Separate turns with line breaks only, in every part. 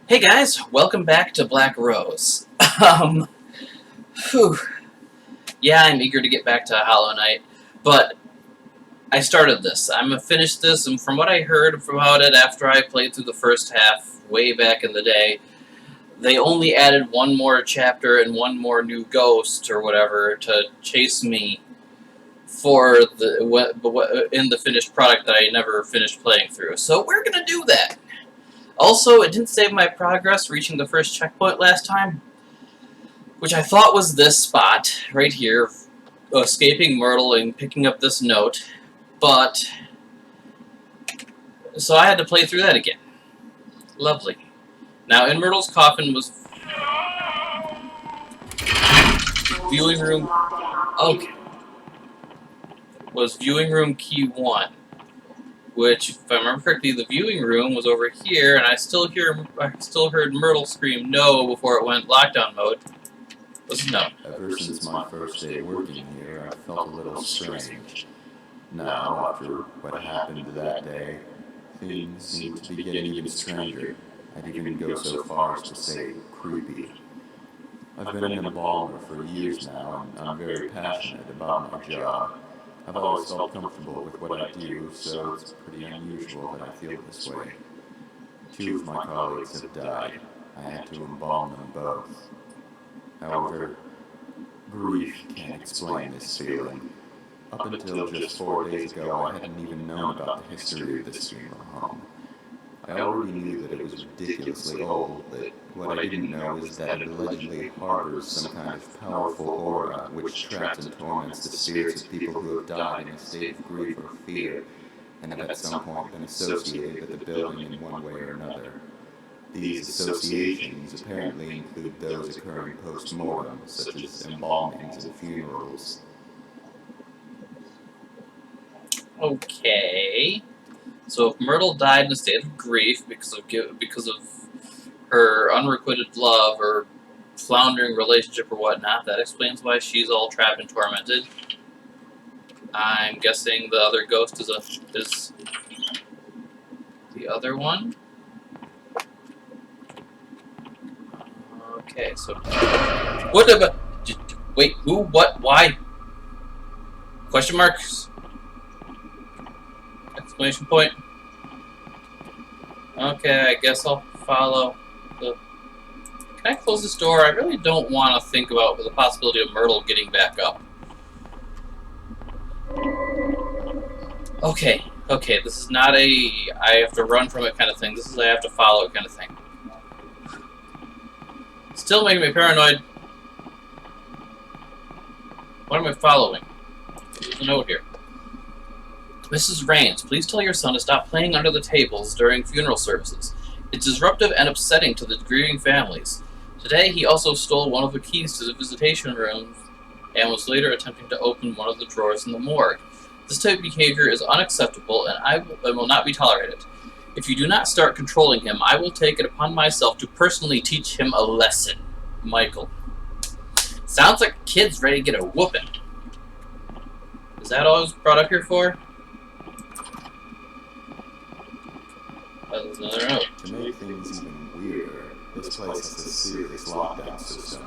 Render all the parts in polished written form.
Hey guys, welcome back to Black Rose. um, Whew. Yeah, I'm eager to get back to Hollow Knight, but I started this. I'm gonna finish this, and from what I heard about it after I played through the first half way back in the day, they only added one more chapter and one more new ghost or whatever to chase me for in the finished product that I never finished playing through. So we're gonna do that. Also, it didn't save my progress reaching the first checkpoint last time, which I thought was this spot, right here, escaping Myrtle and picking up this note, but, so I had to play through that again. Lovely. Now, in Myrtle's coffin was viewing room, okay, was viewing room key 1, which, if I remember correctly, the viewing room was over here, and I still heard Myrtle scream no before it went lockdown mode. No.
Ever since my first day working here, I felt a little strange. Now, after what happened that day, things seem to be getting even stranger. I'd even go so far as to say creepy. I've been an embalmer for years now, and I'm very passionate about my job. I've always felt comfortable with what I do, so it's pretty unusual that I feel this way. 2 of my colleagues have died. I had to embalm them both. However, grief can't explain this feeling. Up until just 4 days ago, I hadn't even known about the history of this funeral home. I already knew that it was ridiculously old, but what I didn't know is that it allegedly harbors some kind of powerful aura which traps and torments the spirits of people who have died in a state of grief or fear, and have at some point been associated with the building in one way or another. These associations apparently include those occurring post-mortem, such as embalmings and funerals.
Okay. So if Myrtle died in a state of grief because of her unrequited love or floundering relationship or whatnot, that explains why she's all trapped and tormented. I'm guessing the other ghost is the other one. Okay, so what about? Wait, who? What? Why? Question marks? Exclamation point. Okay, I guess I'll follow the... Can I close this door? I really don't want to think about the possibility of Myrtle getting back up. Okay, this is not a I have to run from it kind of thing. This is I have to follow it kind of thing. Still making me paranoid. What am I following? There's a note here. Mrs. Raines, please tell your son to stop playing under the tables during funeral services. It's disruptive and upsetting to the grieving families. Today, he also stole one of the keys to the visitation room and was later attempting to open one of the drawers in the morgue. This type of behavior is unacceptable and will not be tolerated. If you do not start controlling him, I will take it upon myself to personally teach him a lesson. Michael. Sounds like a kid's ready to get a whooping. Is that all I was brought up here for? There's another note.
To make things even weirder, this place has a serious lockdown system.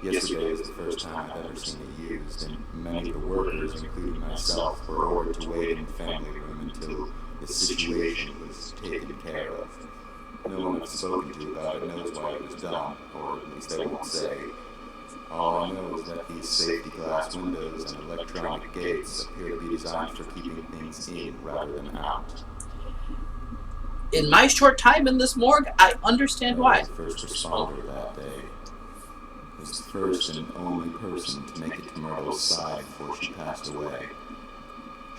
Yesterday was the first time I've ever seen it used, and many of the workers, including myself, were ordered to wait in the family room until the situation was taken care of. No one I've spoken to about it knows why it was done, or at least they won't say. All I know is that these safety glass windows and electronic gates appear to be designed for keeping things in rather than out.
In my short time in this morgue, I understand why.
I was the first responder that day. I was the first and only person to make it to Myrtle's side before she passed away.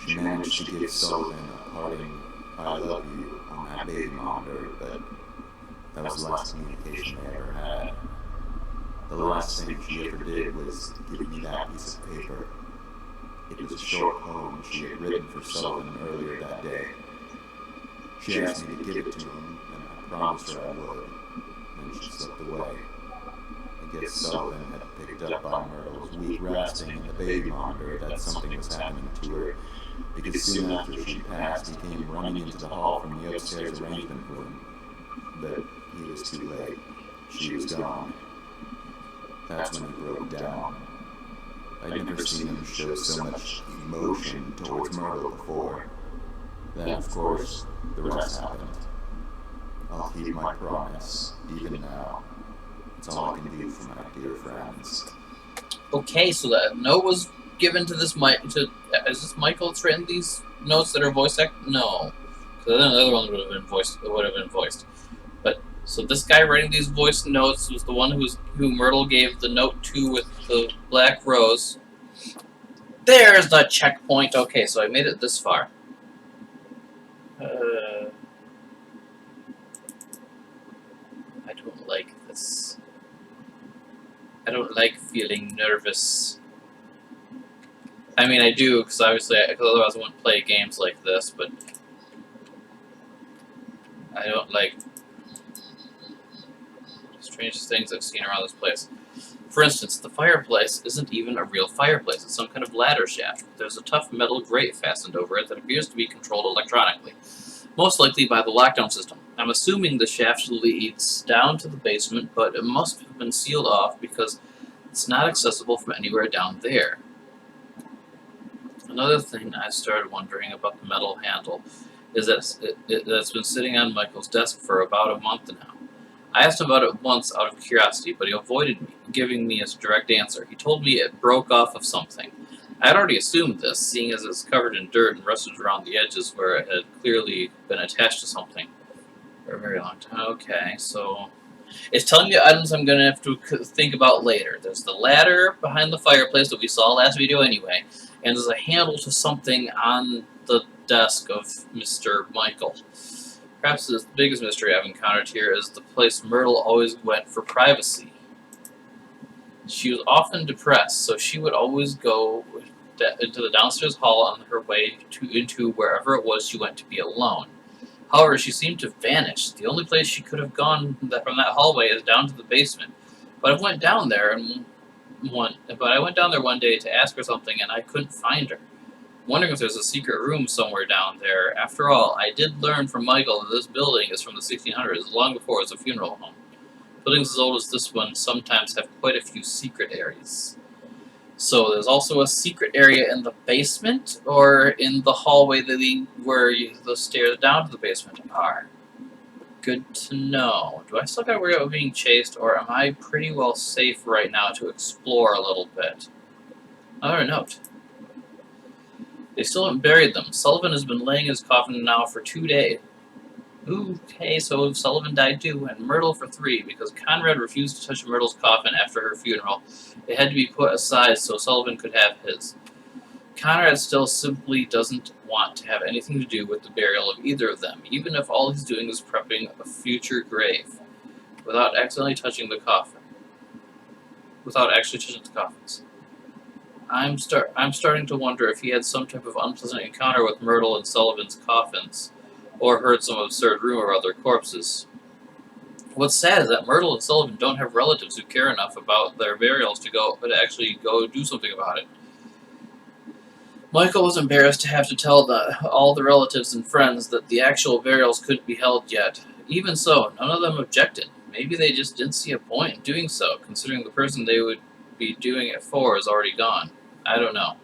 She managed to give Sullivan a parting "I love you" on that baby monitor, but that was the last communication they ever had. The last thing she ever did was give me that piece of paper. It was a short poem she had written for Sullivan earlier that day. She asked me to give it to him, and I promised her I would. Then she slipped away. I guess Sullivan had picked up on Myrtle's weak rasping in the baby monitor that something was happening to her, because soon after she passed, he came running into the hall from the upstairs arrangement room. But he was too late. She was gone. That's when he broke down. I'd never seen him show so much emotion towards Myrtle before. Then, of course, the rest happened. I'll keep my promise, even now. It's all I can do for my dear friends.
Okay, so that note was given to this is this Michael that's written these notes that are voice act? No. So then the other one would have been voiced. But so this guy writing these voice notes was the one who Myrtle gave the note to with the black rose. There's the checkpoint. Okay, so I made it this far. I don't like this. I don't like feeling nervous. I mean, I do, because obviously, otherwise I wouldn't play games like this, but I don't like strangest things I've seen around this place. For instance, the fireplace isn't even a real fireplace. It's some kind of ladder shaft. There's a tough metal grate fastened over it that appears to be controlled electronically, most likely by the lockdown system. I'm assuming the shaft leads down to the basement, but it must have been sealed off because it's not accessible from anywhere down there. Another thing I started wondering about the metal handle is that it's been sitting on Michael's desk for about a month now. I asked him about it once out of curiosity, but he avoided giving me a direct answer. He told me it broke off of something. I had already assumed this, seeing as it's covered in dirt and rusted around the edges where it had clearly been attached to something for a very long time. Okay, so it's telling me items I'm going to have to think about later. There's the ladder behind the fireplace that we saw last video anyway, and there's a handle to something on the desk of Mr. Michael. Perhaps the biggest mystery I've encountered here is the place Myrtle always went for privacy. She was often depressed, so she would always go into the downstairs hall on her way into wherever it was she went to be alone. However, she seemed to vanish. The only place she could have gone from that hallway is down to the basement. But I went down there one day to ask her something, and I couldn't find her. Wondering if there's a secret room somewhere down there. After all, I did learn from Michael that this building is from the 1600s, long before it was a funeral home. Buildings as old as this one sometimes have quite a few secret areas. So there's also a secret area in the basement, or in the hallway where the stairs down to the basement are. Good to know. Do I still gotta worry about being chased, or am I pretty well safe right now to explore a little bit? Another note. They still haven't buried them. Sullivan has been laying in his coffin now for 2 days. Okay, so Sullivan died too, and Myrtle for 3, because Conrad refused to touch Myrtle's coffin after her funeral. It had to be put aside so Sullivan could have his. Conrad still simply doesn't want to have anything to do with the burial of either of them, even if all he's doing is prepping a future grave, without accidentally touching the coffin. Without actually touching the coffins. I'm starting to wonder if he had some type of unpleasant encounter with Myrtle and Sullivan's coffins, or heard some absurd rumor about their corpses. What's sad is that Myrtle and Sullivan don't have relatives who care enough about their burials to actually go do something about it. Michael was embarrassed to have to tell all the relatives and friends that the actual burials couldn't be held yet. Even so, none of them objected. Maybe they just didn't see a point in doing so, considering the person they would be doing it for is already gone. I don't know.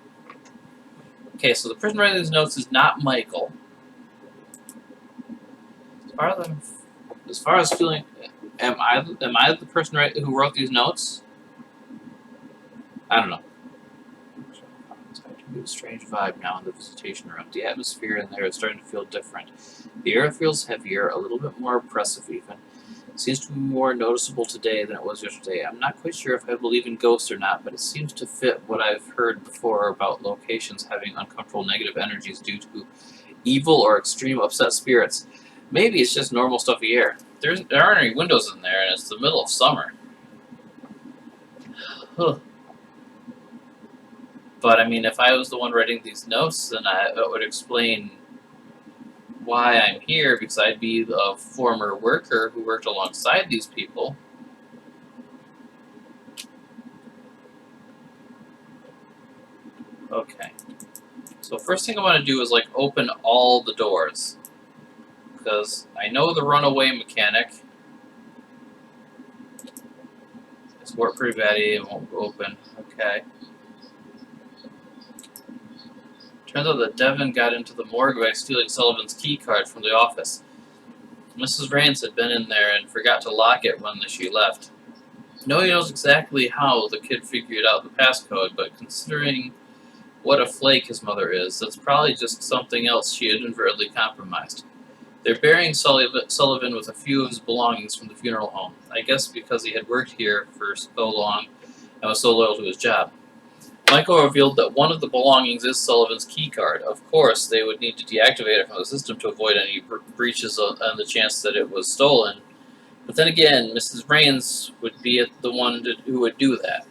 Okay, so the person writing these notes is not Michael. As far as feeling, am I the person who wrote these notes? I don't know. A strange vibe now in the visitation room. The atmosphere in there is starting to feel different. The air feels heavier, a little bit more oppressive even. It seems to be more noticeable today than it was yesterday. I'm not quite sure if I believe in ghosts or not, but it seems to fit what I've heard before about locations having uncomfortable negative energies due to evil or extreme upset spirits. Maybe it's just normal stuffy air. There aren't any windows in there, and it's the middle of summer. But, I mean, if I was the one writing these notes, then it would explain why I'm here, because I'd be a former worker who worked alongside these people. Okay. So first thing I want to do is, open all the doors. Because I know the runaway mechanic. Worked pretty bad, it won't open. Okay. Turns out that Devin got into the morgue by stealing Sullivan's key card from the office. Mrs. Raines had been in there and forgot to lock it when she left. Nobody knows exactly how the kid figured out the passcode, but considering what a flake his mother is, that's probably just something else she inadvertently compromised. They're burying Sullivan with a few of his belongings from the funeral home, I guess because he had worked here for so long and was so loyal to his job. Michael revealed that one of the belongings is Sullivan's keycard. Of course, they would need to deactivate it from the system to avoid any breaches and the chance that it was stolen. But then again, Mrs. Raines would be the one who would do that.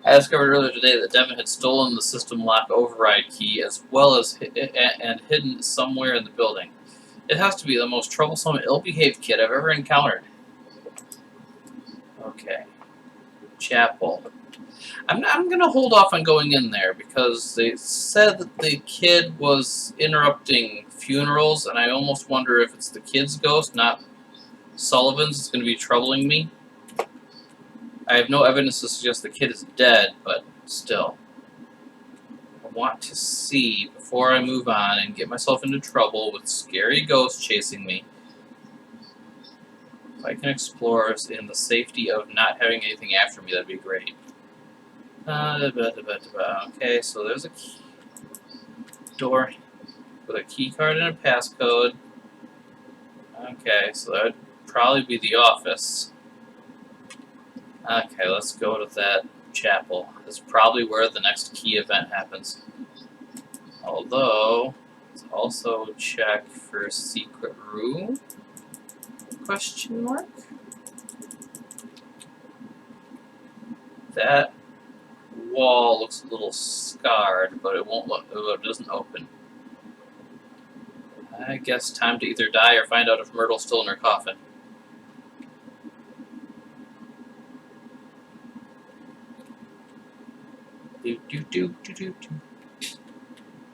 I discovered earlier today that Devin had stolen the system lock override key as well as and hidden somewhere in the building. It has to be the most troublesome, ill-behaved kid I've ever encountered. Okay. Chapel. I'm going to hold off on going in there because they said that the kid was interrupting funerals, and I almost wonder if it's the kid's ghost, not Sullivan's, that's going to be troubling me. I have no evidence to suggest the kid is dead, but still. I want to see before I move on and get myself into trouble with scary ghosts chasing me. If I can explore in the safety of not having anything after me, that'd be great. Okay, so there's a door with a key card and a passcode. Okay, so that would probably be the office. Okay, let's go to that chapel. That's probably where the next key event happens. Although, let's also check for secret room? Question mark? That wall looks a little scarred, but it won't look. It doesn't open. I guess time to either die or find out if Myrtle's still in her coffin.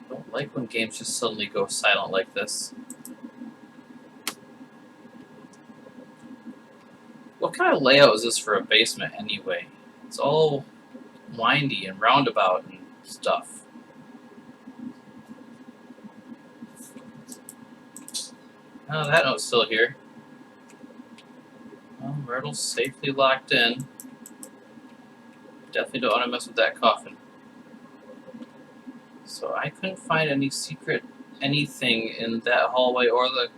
Don't like when games just suddenly go silent like this. What kind of layout is this for a basement anyway? It's all windy and roundabout and stuff. Oh, that note's still here. Well, Myrtle's safely locked in. Definitely don't want to mess with that coffin. So I couldn't find any secret anything in that hallway or the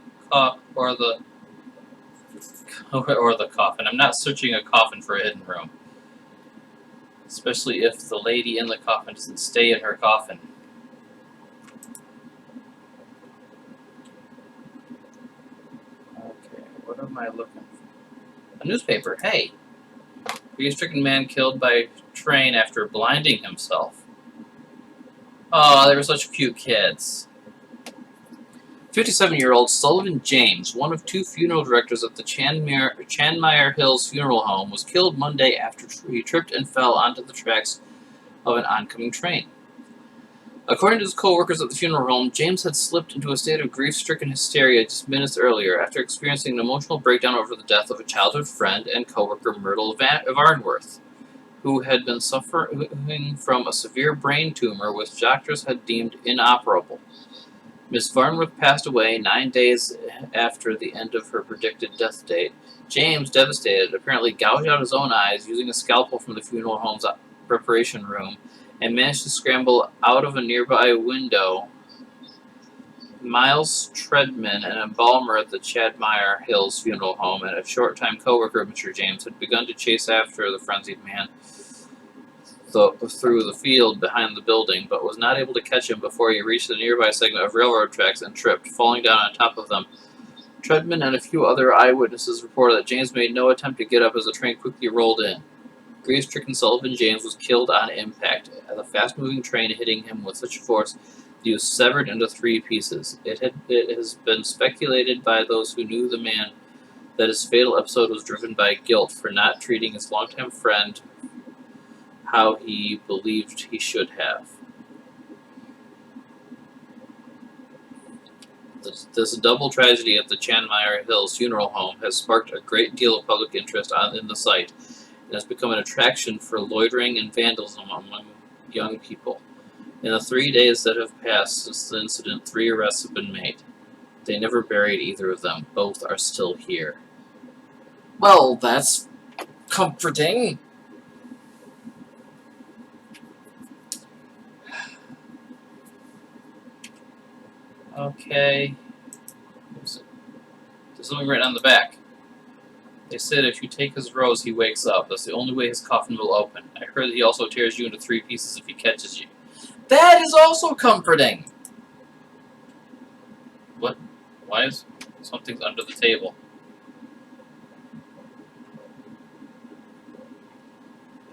coffin. I'm not searching a coffin for a hidden room. Especially if the lady in the coffin doesn't stay in her coffin. Okay, what am I looking for? A newspaper, hey! Grief-stricken man killed by train after blinding himself. Oh, they were such cute kids. 57-year-old Sullivan James, one of two funeral directors at the Chanmire Hills Funeral Home, was killed Monday after he tripped and fell onto the tracks of an oncoming train. According to his co-workers at the funeral home, James had slipped into a state of grief-stricken hysteria just minutes earlier after experiencing an emotional breakdown over the death of a childhood friend and co-worker Myrtle Varnworth, who had been suffering from a severe brain tumor which doctors had deemed inoperable. Miss Varnworth passed away 9 days after the end of her predicted death date. James, devastated, apparently gouged out his own eyes using a scalpel from the funeral home's preparation room and managed to scramble out of a nearby window. Miles Treadman, an embalmer at the Chanmire Hills Funeral Home and a short-time co-worker of Mr. James, had begun to chase after the frenzied man through the field behind the building, but was not able to catch him before he reached the nearby segment of railroad tracks and tripped, falling down on top of them. Treadman and a few other eyewitnesses reported that James made no attempt to get up as the train quickly rolled in. Grief-stricken Sullivan James was killed on impact, the fast-moving train hitting him with such force that he was severed into 3 pieces. It has been speculated by those who knew the man that his fatal episode was driven by guilt for not treating his longtime friend how he believed he should have. This double tragedy at the Chanmire Hills Funeral Home has sparked a great deal of public interest in the site. and has become an attraction for loitering and vandalism among young people. In the 3 days that have passed since the incident, 3 arrests have been made. They never buried either of them. Both are still here. Well, that's comforting. Okay. There's something written on the back. They said if you take his rose, he wakes up. That's the only way his coffin will open. I heard that he also tears you into 3 pieces if he catches you. That is also comforting! What? Why is something's under the table?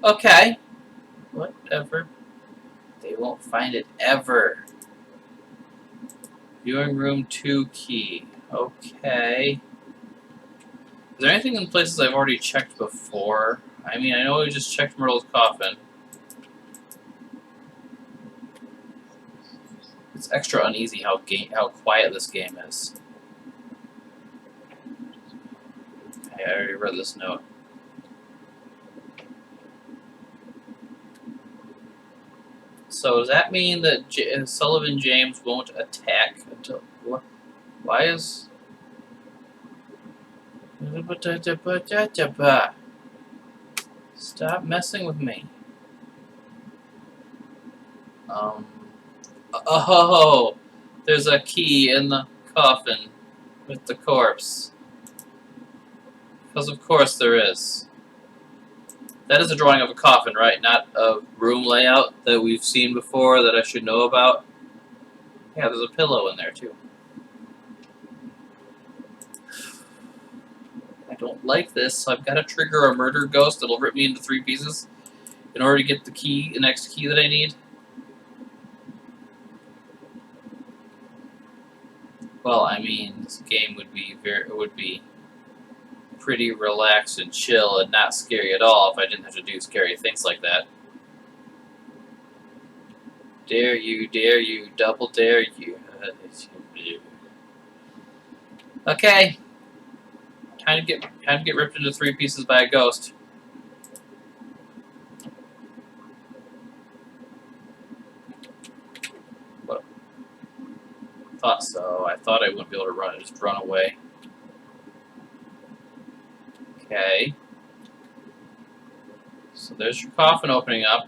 Okay. Whatever. They won't find it ever. Viewing room 2 key. Okay. Is there anything in places I've already checked before? I mean, I know we just checked Myrtle's coffin. It's extra uneasy how quiet this game is. Okay, I already read this note. So does that mean that Sullivan James won't attack until what? Why is? Stop messing with me. Oh, there's a key in the coffin with the corpse. Because of course there is. That is a drawing of a coffin, right? Not a room layout that we've seen before that I should know about. Yeah, there's a pillow in there too. I don't like this, so I've got to trigger a murder ghost that'll rip me into 3 pieces in order to get the key, the next key that I need. Well, I mean, this game would be pretty relaxed and chill and not scary at all if I didn't have to do scary things like that. Dare you, double dare you. Okay. Time to get ripped into 3 pieces by a ghost. What? Thought so. I thought I wouldn't be able to run. Just run away. Okay. So there's your coffin opening up.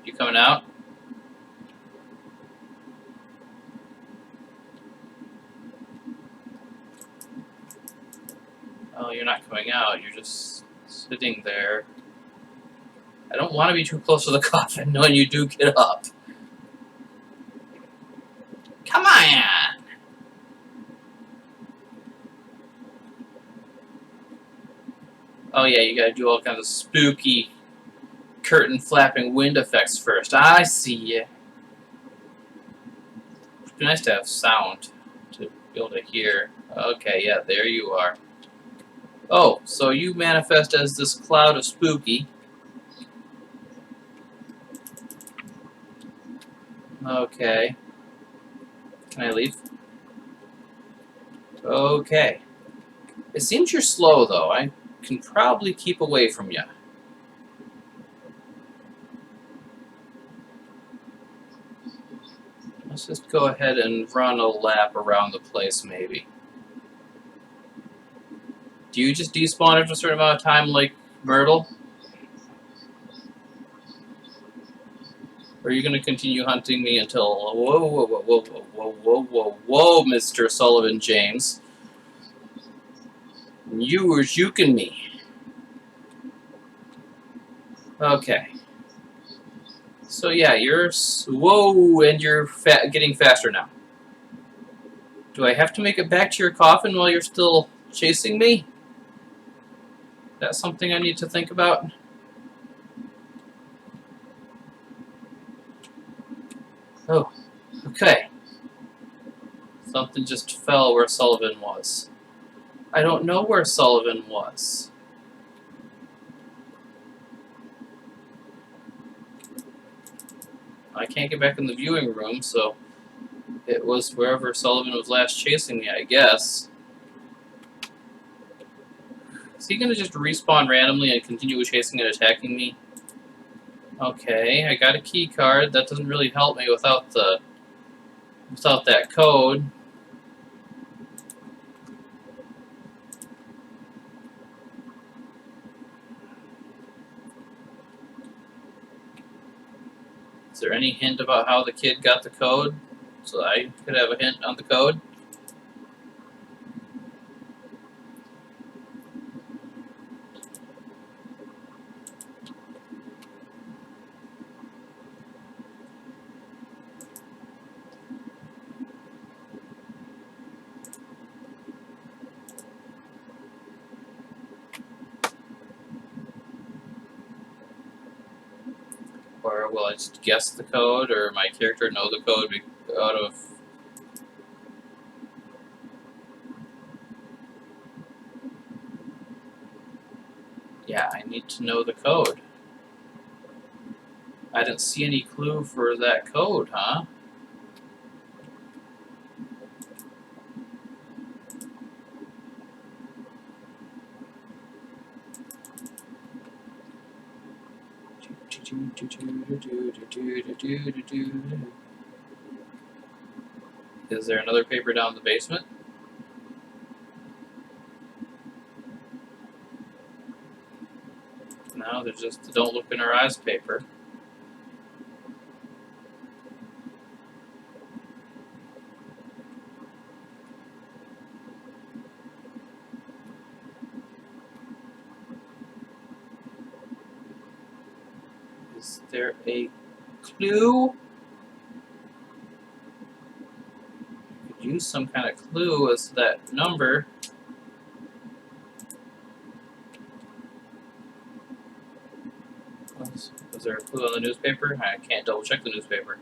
You coming out? Oh, you're not coming out. You're just sitting there. I don't want to be too close to the coffin when you do get up. Come on! Oh yeah, you gotta do all kinds of spooky curtain flapping wind effects first. I see ya. It'd be nice to have sound to be able to hear. Okay, yeah, there you are. Oh, so you manifest as this cloud of spooky. Okay. Can I leave? Okay. It seems you're slow, though. I can probably keep away from you. Let's just go ahead and run a lap around the place, maybe. Do you just despawn after a certain amount of time, like Myrtle? Or are you going to continue hunting me until... Whoa, whoa, whoa, whoa, whoa, whoa, whoa, whoa, Mr. Sullivan James. You were juking me. Okay. So yeah, you're... Whoa, and you're getting faster now. Do I have to make it back to your coffin while you're still chasing me? That's something I need to think about. Oh, okay. Something just fell where Sullivan was. I don't know where Sullivan was. I can't get back in the viewing room, so it was wherever Sullivan was last chasing me, I guess. Is he gonna just respawn randomly and continue chasing and attacking me? Okay, I got a key card. That doesn't really help me without that code. Is there any hint about how the kid got the code? So I could have a hint on the code? Or will I just guess the code, or my character know the code out of... Yeah, I need to know the code. I didn't see any clue for that code, huh? Is there another paper down in the basement? No, there's just the don't look in her eyes paper. Is there a clue? Could use some kind of clue as to that number. Was there a clue on the newspaper? I can't double check the newspaper.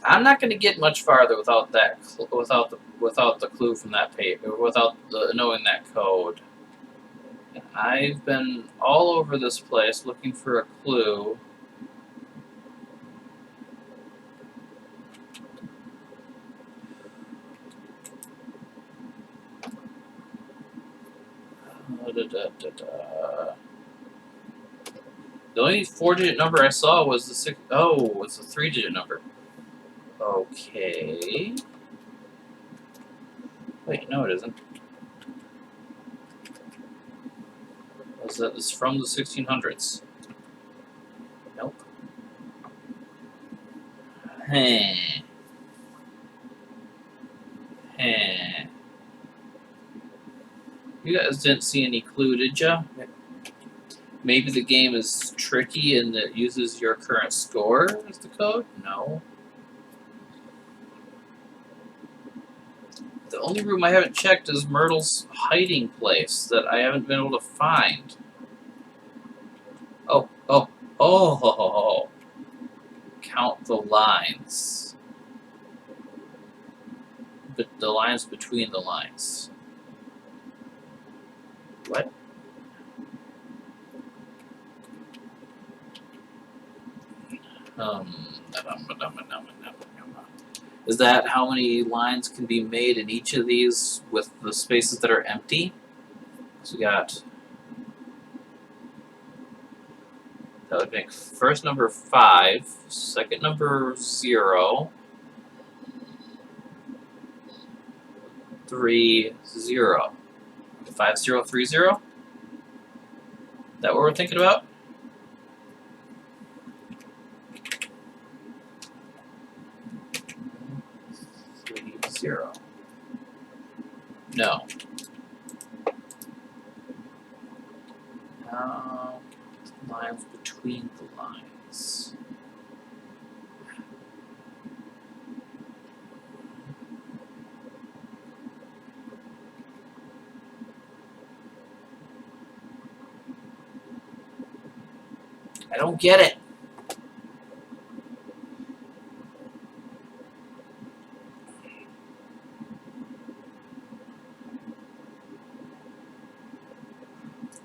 I'm not going to get much farther without that, without the clue from that paper, without knowing that code. I've been all over this place looking for a clue. The only 4-digit number I saw was the six. Oh, it's a 3-digit number. Okay. Wait, no, it isn't. Was that is from the 1600s? Nope. Heh. Heh. You guys didn't see any clue, did ya? Maybe the game is tricky and it uses your current score as the code? No. The only room I haven't checked is Myrtle's hiding place that I haven't been able to find. Oh. Count the lines. But the lines between the lines. What? Is that how many lines can be made in each of these with the spaces that are empty? So we got... That would make first number 5, second number 0, 3, 0. 5030? Is that what we're thinking about? Zero. No. Lines between the lines. I don't get it.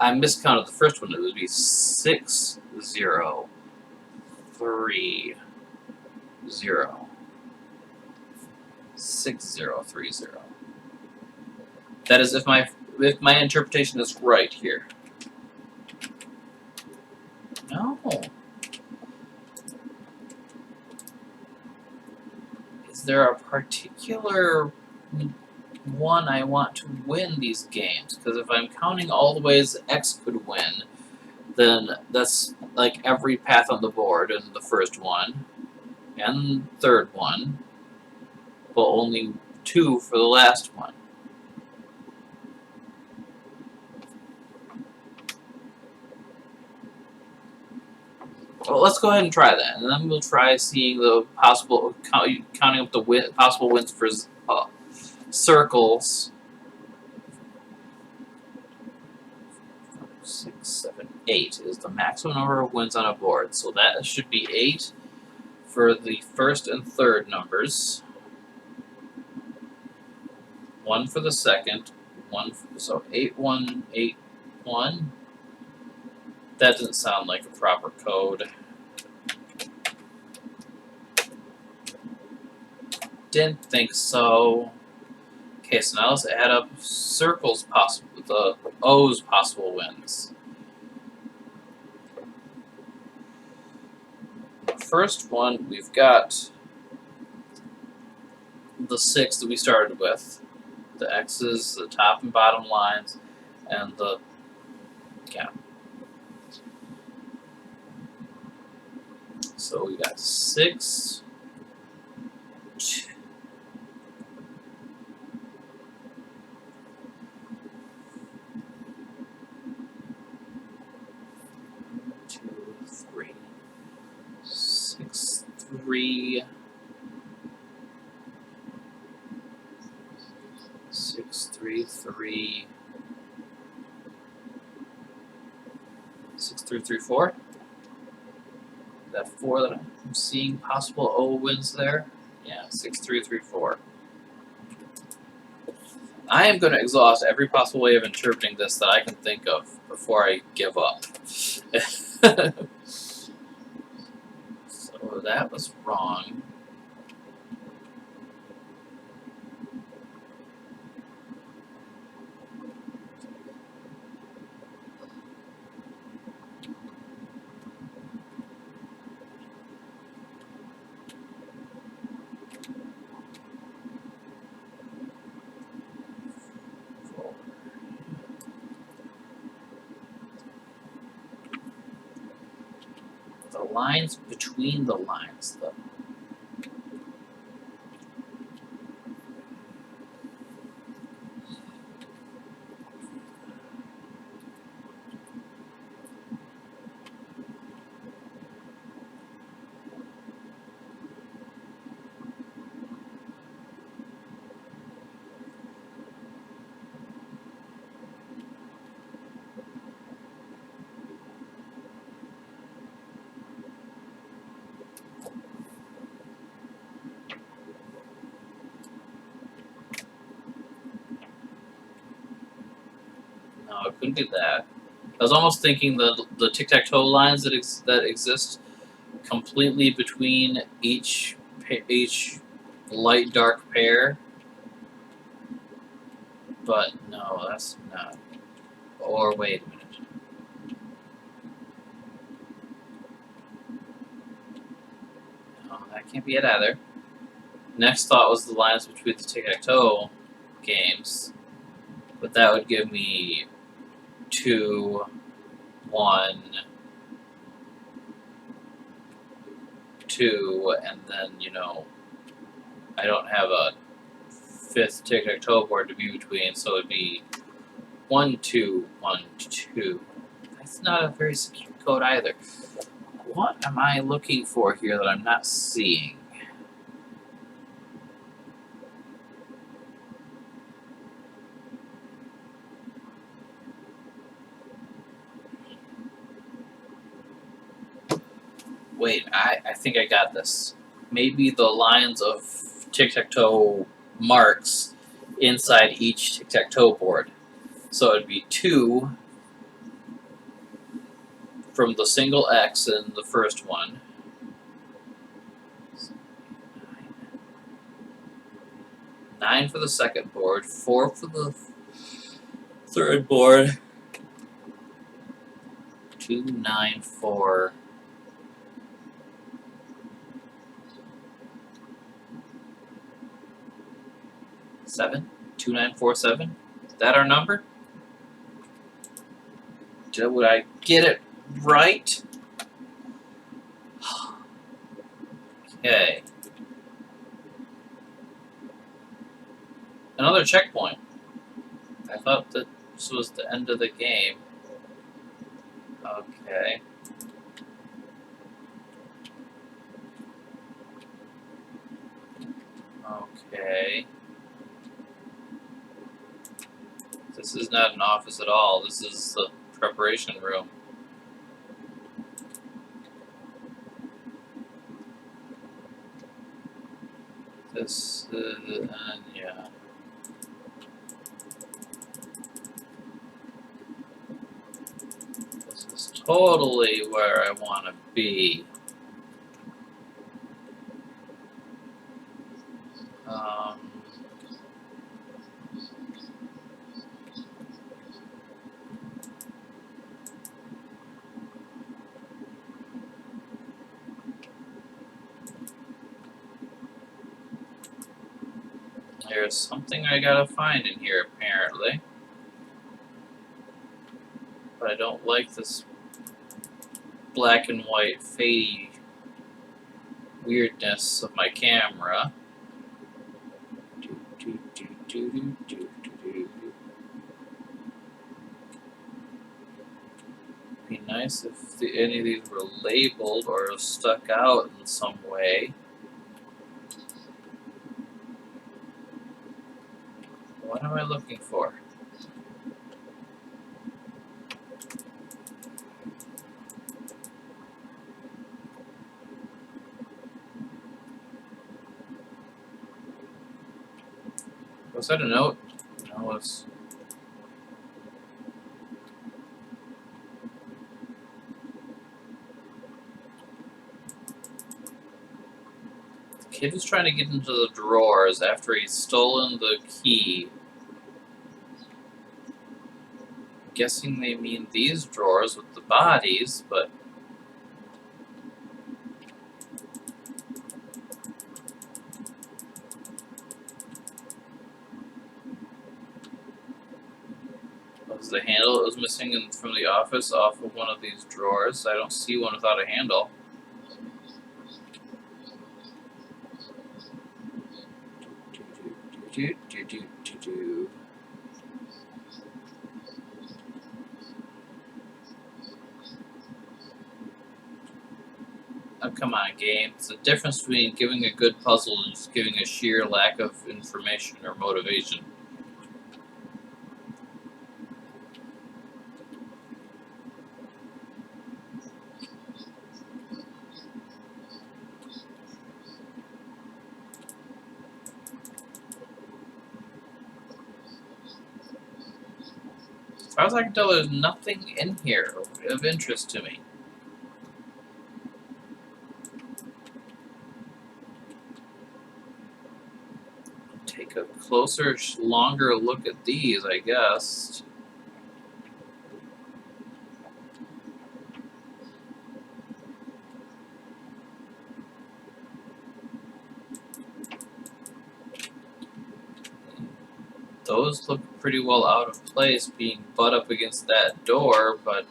I miscounted the first one. It would be 6, 0, 3. 6030. That is if my interpretation is right here. No. Is there a particular one I want to win these games? Because if I'm counting all the ways X could win, then that's like every path on the board in the first one and third one, but only 2 for the last one. Well, let's go ahead and try that, and then we'll try seeing the possible counting up the possible wins for circles. 6, 7, 8 is the maximum number of wins on a board, so that should be 8 for the first and third numbers. 1 for the second. So 8, 1, 8, 1. That doesn't sound like a proper code. Didn't think so. Okay, so now let's add up circles possible, the O's possible wins. The first one, we've got the 6 that we started with, the X's, the top and bottom lines, and the gap. So we got 6, 2, 3, 6, 3, 6, 3, 3, 6, 3, 3, 4. That 4 that I'm seeing possible O wins there. Yeah, 6, 3, 3, 4. I am going to exhaust every possible way of interpreting this that I can think of before I give up. So that was wrong. The lines between the lines, though. No, I couldn't do that. I was almost thinking the tic-tac-toe lines that exist completely between each light dark pair, but no, that's not. Or wait a minute. No, that can't be it either. Next thought was the lines between the tic-tac-toe games, but that would give me 2, 1, 2, and then, you know, I don't have a 5th tic-tac-toe board to be between, so it'd be 1, 2, 1, 2. That's not a very secure code either. What am I looking for here that I'm not seeing? Wait, I think I got this. Maybe the lines of tic-tac-toe marks inside each tic-tac-toe board. So it'd be 2 from the single X in the first one. 9 for the second board, 4 for the third board, 2, 9, 4. Seven? 2947? Is that our number? Would I get it right? Okay. Another checkpoint. I thought that this was the end of the game. Okay. Okay. This is not an office at all. This is the preparation room. This, yeah. This is totally where I want to be. There's something I gotta find in here, apparently. But I don't like this black and white fadey weirdness of my camera. Be nice if any of these were labeled or stuck out in some way. What am I looking for? Was that a note? No, it's... The kid was trying to get into the drawers after he'd stolen the key. I'm guessing they mean these drawers with the bodies, but... Was the handle that was missing from the office off of one of these drawers? I don't see one without a handle. Oh, come on, game. It's the difference between giving a good puzzle and just giving a sheer lack of information or motivation. As far as I can tell, there's nothing in here of interest to me. Take a closer, longer look at these, I guess. Those look pretty well out of place being butt up against that door, but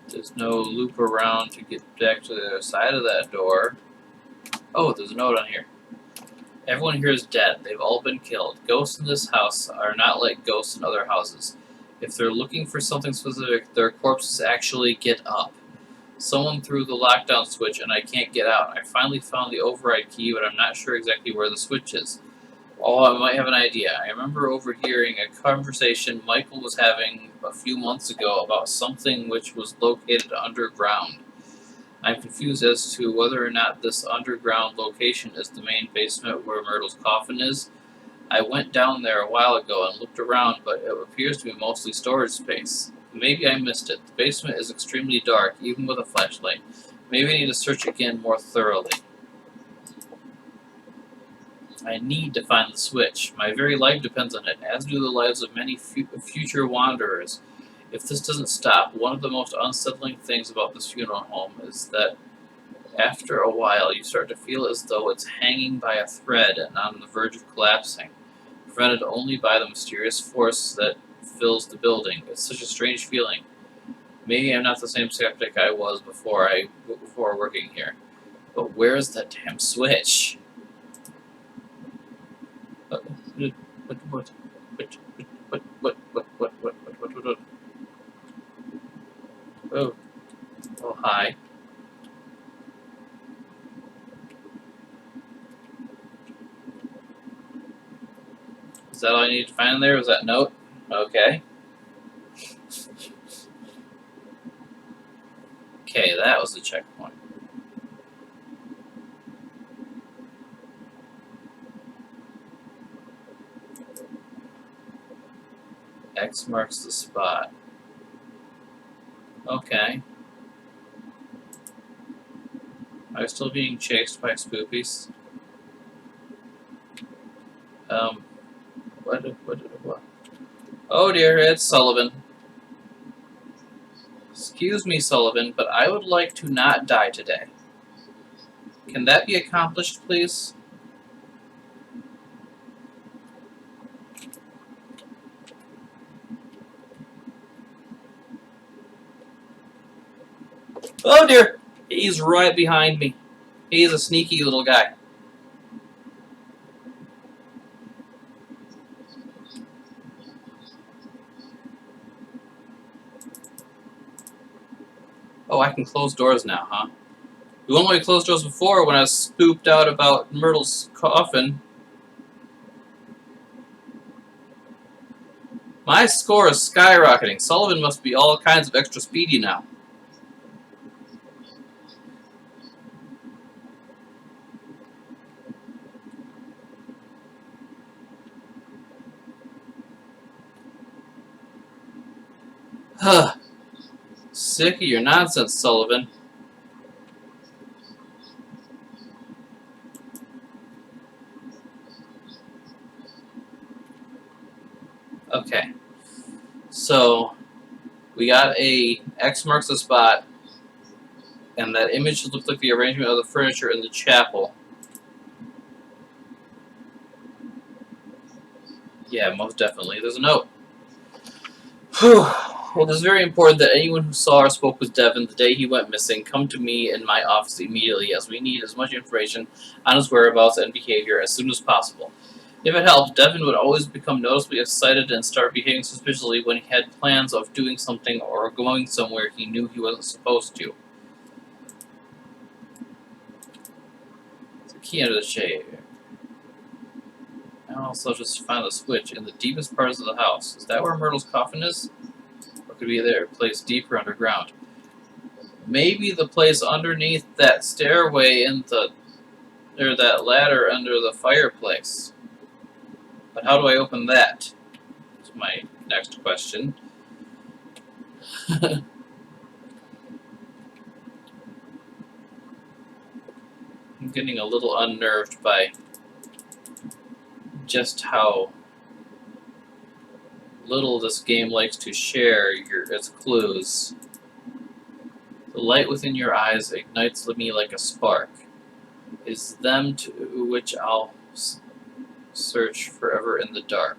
there's no loop around to get back to the other side of that door. Oh, there's a note on here. Everyone here is dead. They've all been killed. Ghosts in this house are not like ghosts in other houses. If they're looking for something specific, their corpses actually get up. Someone threw the lockdown switch and I can't get out. I finally found the override key, but I'm not sure exactly where the switch is. Oh, I might have an idea. I remember overhearing a conversation Michael was having a few months ago about something which was located underground. I'm confused as to whether or not this underground location is the main basement where Myrtle's coffin is. I went down there a while ago and looked around, but it appears to be mostly storage space. Maybe I missed it. The basement is extremely dark, even with a flashlight. Maybe I need to search again more thoroughly. I need to find the switch. My very life depends on it, as do the lives of many future wanderers. If this doesn't stop, one of the most unsettling things about this funeral home is that after a while you start to feel as though it's hanging by a thread and on the verge of collapsing, prevented only by the mysterious force that fills the building. It's such a strange feeling. Maybe I'm not the same skeptic I was before working here. But where's that damn switch? What? Oh, oh, hi. Is that all I need to find there? Was that note? Okay. Okay, that was the checkpoint. X marks the spot. Okay. Am I still being chased by spoopies? What? Oh dear, it's Sullivan. Excuse me, Sullivan, but I would like to not die today. Can that be accomplished, please? Oh dear! He's right behind me. He's a sneaky little guy. Oh, I can close doors now, huh? We only closed doors before when I was spooked out about Myrtle's coffin. My score is skyrocketing. Sullivan must be all kinds of extra speedy now. Sick of your nonsense, Sullivan. Okay. So, we got a X marks the spot, and that image looked like the arrangement of the furniture in the chapel. Yeah, most definitely. There's a note. Whew. Well, it's very important that anyone who saw or spoke with Devin the day he went missing come to me in my office immediately, as we need as much information on his whereabouts and behavior as soon as possible. If it helps, Devin would always become noticeably excited and start behaving suspiciously when he had plans of doing something or going somewhere he knew he wasn't supposed to. It's a key under the shade. Now also just find the switch in the deepest parts of the house. Is that where Myrtle's coffin is? Or could it be there, placed deeper underground? Maybe the place underneath that stairway or that ladder under the fireplace. But how do I open that? That's my next question. I'm getting a little unnerved by just how little this game likes to share its clues. The light within your eyes ignites me like a spark. Is them to which I'll search forever in the dark.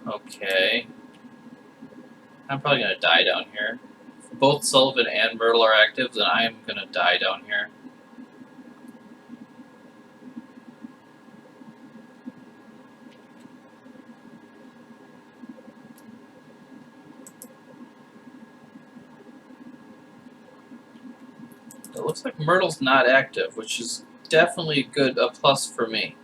Okay. I'm probably gonna die down here. If both Sullivan and Myrtle are active, then I am gonna die down here. It looks like Myrtle's not active, which is definitely a plus for me.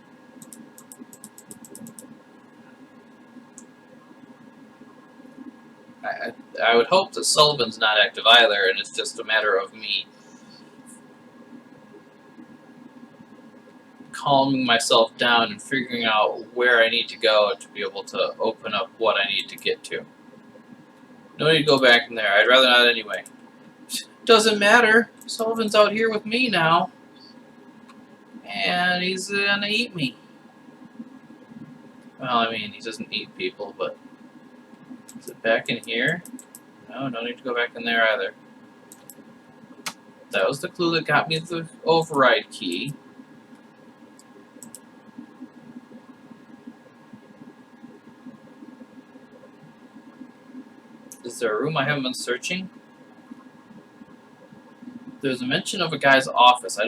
I would hope that Sullivan's not active either, and it's just a matter of me calming myself down and figuring out where I need to go to be able to open up what I need to get to. No need to go back in there. I'd rather not anyway. Doesn't matter. Sullivan's out here with me now. And he's gonna eat me. Well, I mean, he doesn't eat people, but... Is it back in here? No, no need to go back in there either. That was the clue that got me the override key. Is there a room I haven't been searching? There's a mention of a guy's office. I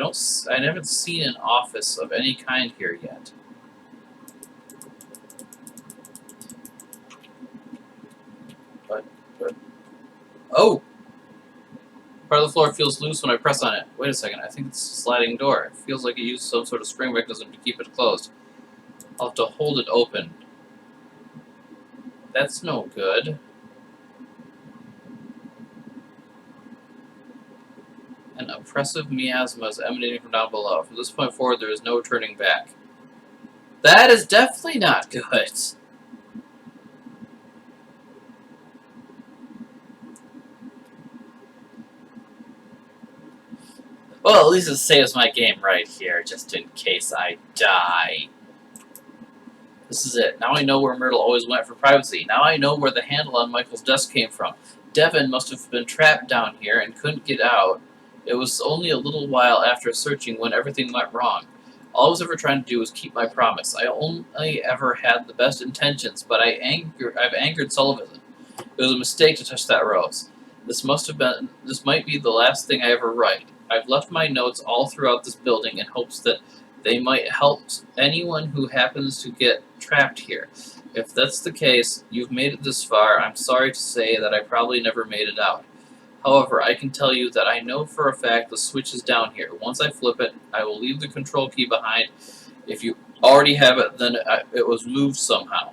haven't seen an office of any kind here yet. But oh! Part of the floor feels loose when I press on it. Wait a second, I think it's a sliding door. It feels like it used some sort of spring mechanism to keep it closed. I'll have to hold it open. That's no good. An oppressive miasma is emanating from down below. From this point forward, there is no turning back. That is definitely not good. Well, at least it saves my game right here, just in case I die. This is it. Now I know where Myrtle always went for privacy. Now I know where the handle on Michael's desk came from. Devin must have been trapped down here and couldn't get out. It was only a little while after searching when everything went wrong. All I was ever trying to do was keep my promise. I only ever had the best intentions, but I've angered Sullivan. It was a mistake to touch that rose. This might be the last thing I ever write. I've left my notes all throughout this building in hopes that they might help anyone who happens to get trapped here. If that's the case, you've made it this far. I'm sorry to say that I probably never made it out. However, I can tell you that I know for a fact the switch is down here. Once I flip it, I will leave the control key behind. If you already have it, then it was moved somehow.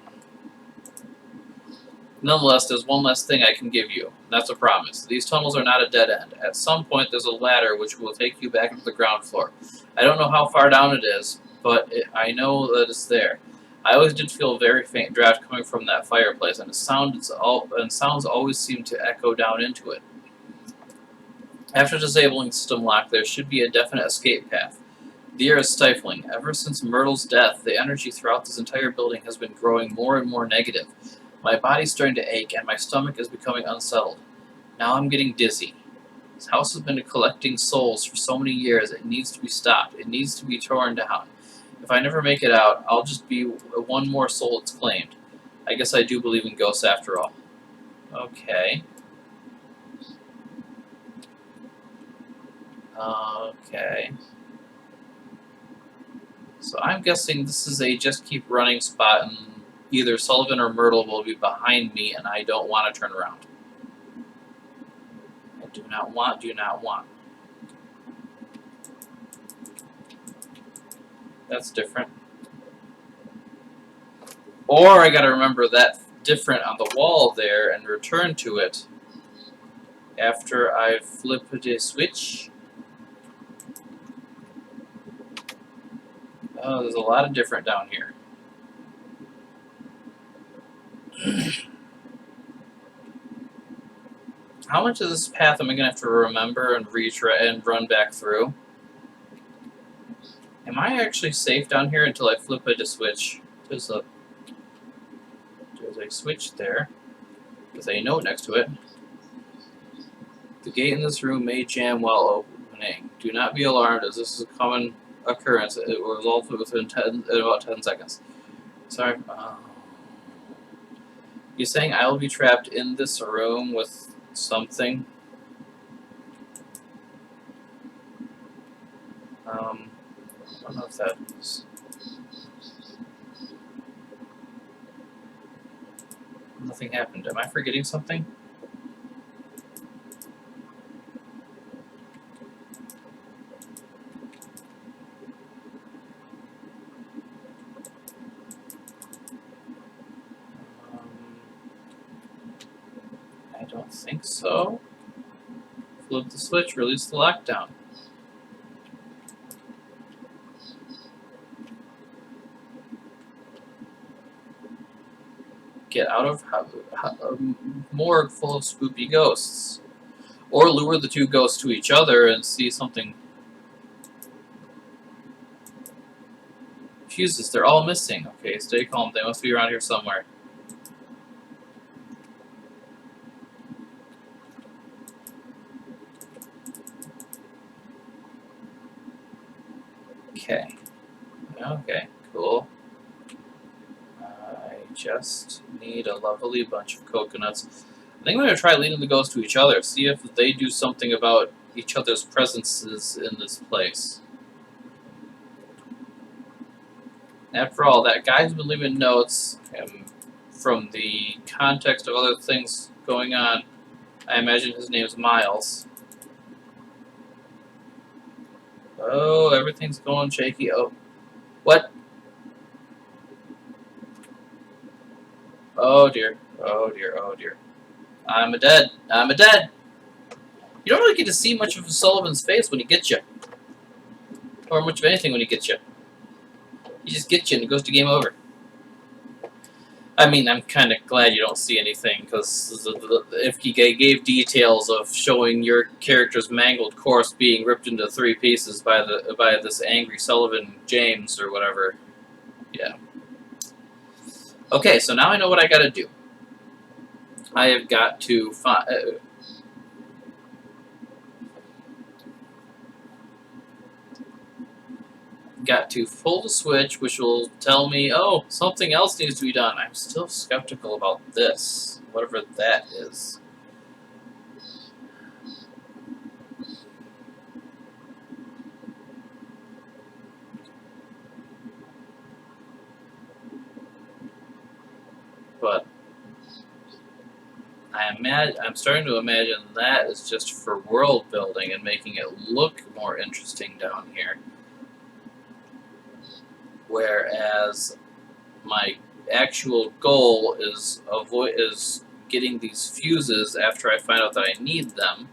Nonetheless, there's one last thing I can give you. That's a promise. These tunnels are not a dead end. At some point, there's a ladder which will take you back to the ground floor. I don't know how far down it is, but I know that it's there. I always did feel a very faint draft coming from that fireplace, and sounds always seem to echo down into it. After disabling system lock, there should be a definite escape path. The air is stifling. Ever since Myrtle's death, the energy throughout this entire building has been growing more and more negative. My body's starting to ache, and my stomach is becoming unsettled. Now I'm getting dizzy. This house has been collecting souls for so many years, it needs to be stopped. It needs to be torn down. If I never make it out, I'll just be one more soul it's claimed. I guess I do believe in ghosts after all. Okay. Okay. So I'm guessing this is a just keep running spot, and either Sullivan or Myrtle will be behind me, and I don't want to turn around. I do not want. That's different. Or I gotta remember that different on the wall there and return to it after I flip the switch. Oh, there's a lot of different down here. How much of this path am I going to have to remember and run back through? Am I actually safe down here until I flip a switch? There's a switch there with a note next to it. The gate in this room may jam while opening. Do not be alarmed, as this is a common occurrence. It will resolve within about 10 seconds. Sorry. You're saying I will be trapped in this room with something? I don't know if that is... Nothing happened. Am I forgetting something? I don't think so. Flip the switch, release the lockdown. get out of a morgue full of spoopy ghosts. Or lure the two ghosts to each other and see something. Fuses, they're all missing. Okay, stay calm. They must be around here somewhere. Okay. Okay, cool. I just need a lovely bunch of coconuts. I think I'm going to try leading the ghosts to each other, see if they do something about each other's presences in this place. After all, that guy's been leaving notes, and from the context of other things going on, I imagine his name's Miles. Oh, everything's going shaky. Oh, what? Oh dear, oh dear, oh dear. I'm a dead. I'm a dead. You don't really get to see much of Sullivan's face when he gets you. Or much of anything when he gets you. He just gets you and it goes to game over. I mean, I'm kind of glad you don't see anything, because if he gave details of showing your character's mangled corpse being ripped into 3 pieces by this angry Sullivan James or whatever, yeah. Okay, so now I know what I gotta do. I have got to find. Got to pull the switch, which will tell me, oh, something else needs to be done. I'm still skeptical about this, whatever that is. But I'm starting to imagine that is just for world building and making it look more interesting down here. Whereas my actual goal is getting these fuses after I find out that I need them.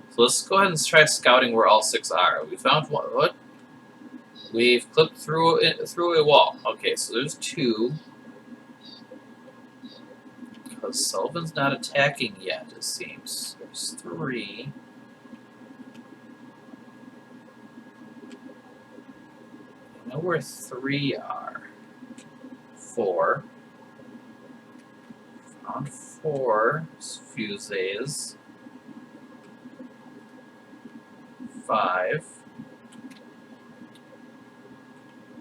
So let's go ahead and try scouting where all 6 are. We found one. What? We've clipped through a wall. Okay, so there's 2. Because Sullivan's not attacking yet, it seems. There's 3. I know where 3 are. 4. Found 4 fuses. 5.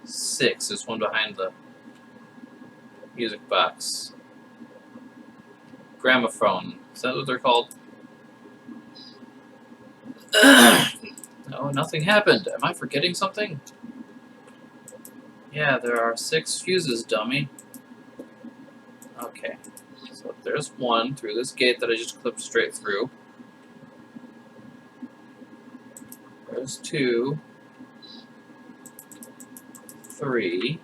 6. There's one behind the music box. Gramophone. Is that what they're called? No, nothing happened. Am I forgetting something? Yeah, there are 6 fuses, dummy. Okay. So there's 1 through this gate that I just clipped straight through. There's 2. 3.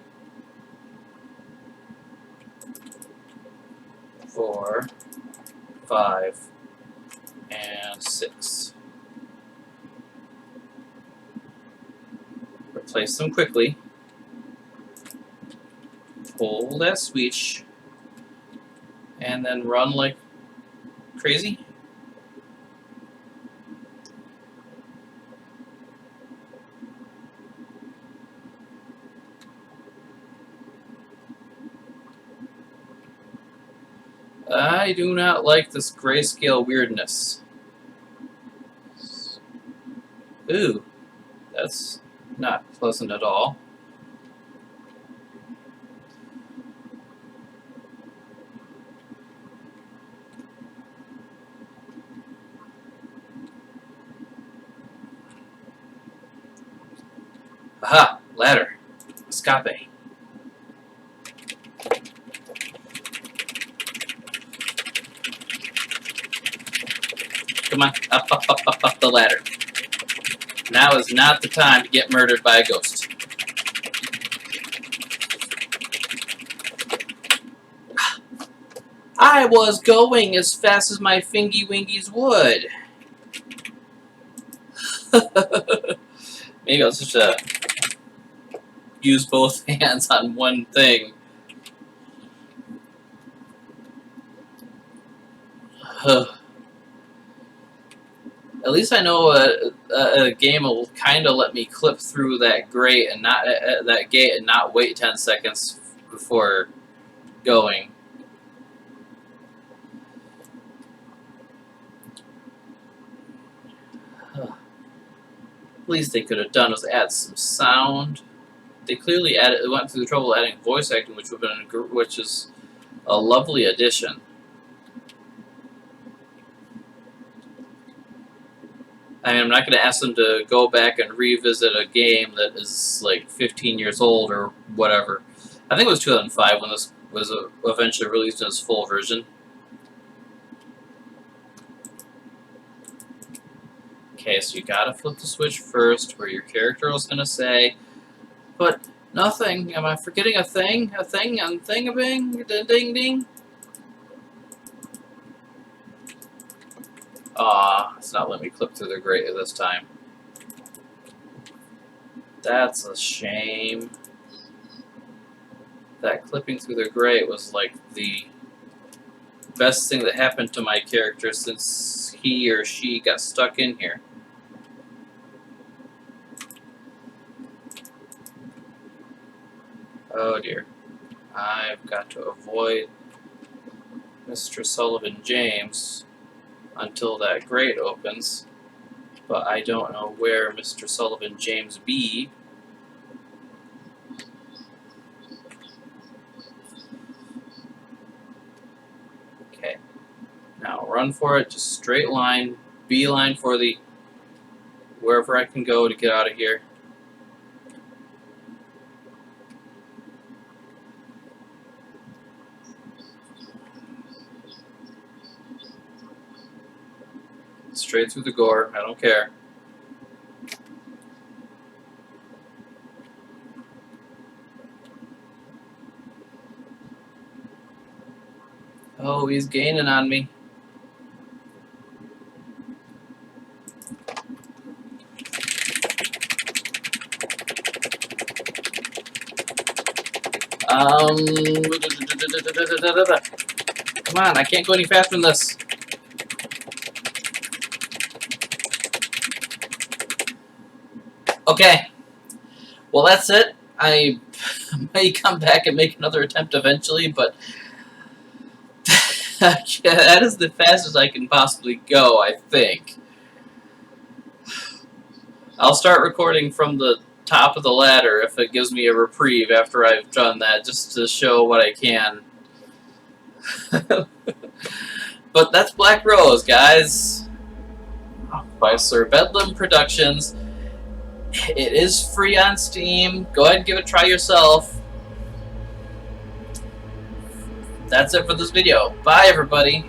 4. 5. And 6. Replace them quickly. Pull that switch. And then run like crazy. I do not like this grayscale weirdness. Ooh, that's not pleasant at all. Aha! Ladder. Escape. Come on, up the ladder. Now is not the time to get murdered by a ghost. I was going as fast as my fingy wingies would. Maybe I'll just use both hands on one thing. At least I know a game will kind of let me clip through that grate and not that gate and not wait 10 seconds before going. At least they could have done was add some sound. They clearly went through the trouble of adding voice acting, which is a lovely addition. I mean, I'm not going to ask them to go back and revisit a game that is like 15 years old or whatever. I think it was 2005 when this was eventually released in its full version. Okay, so you gotta flip the switch first, where your character was gonna say, but nothing. Am I forgetting a thing? A thing? A thing-a-bing? Ding-ding? Aw, it's not letting me clip through the grate this time. That's a shame. That clipping through the grate was like the best thing that happened to my character since he or she got stuck in here. Oh dear. I've got to avoid Mr. Sullivan James until that grate opens, but I don't know where Mr. Sullivan James be. Okay, now run for it, just straight line, beeline for the wherever I can go to get out of here. Straight through the gore, I don't care. Oh, he's gaining on me. Come on, I can't go any faster than this. Okay, well that's it. I may come back and make another attempt eventually, but that is the fastest I can possibly go, I think. I'll start recording from the top of the ladder if it gives me a reprieve after I've done that, just to show what I can. But that's Black Rose, guys, by Sir Bedlam Productions. It is free on Steam. Go ahead and give it a try yourself. That's it for this video. Bye, everybody.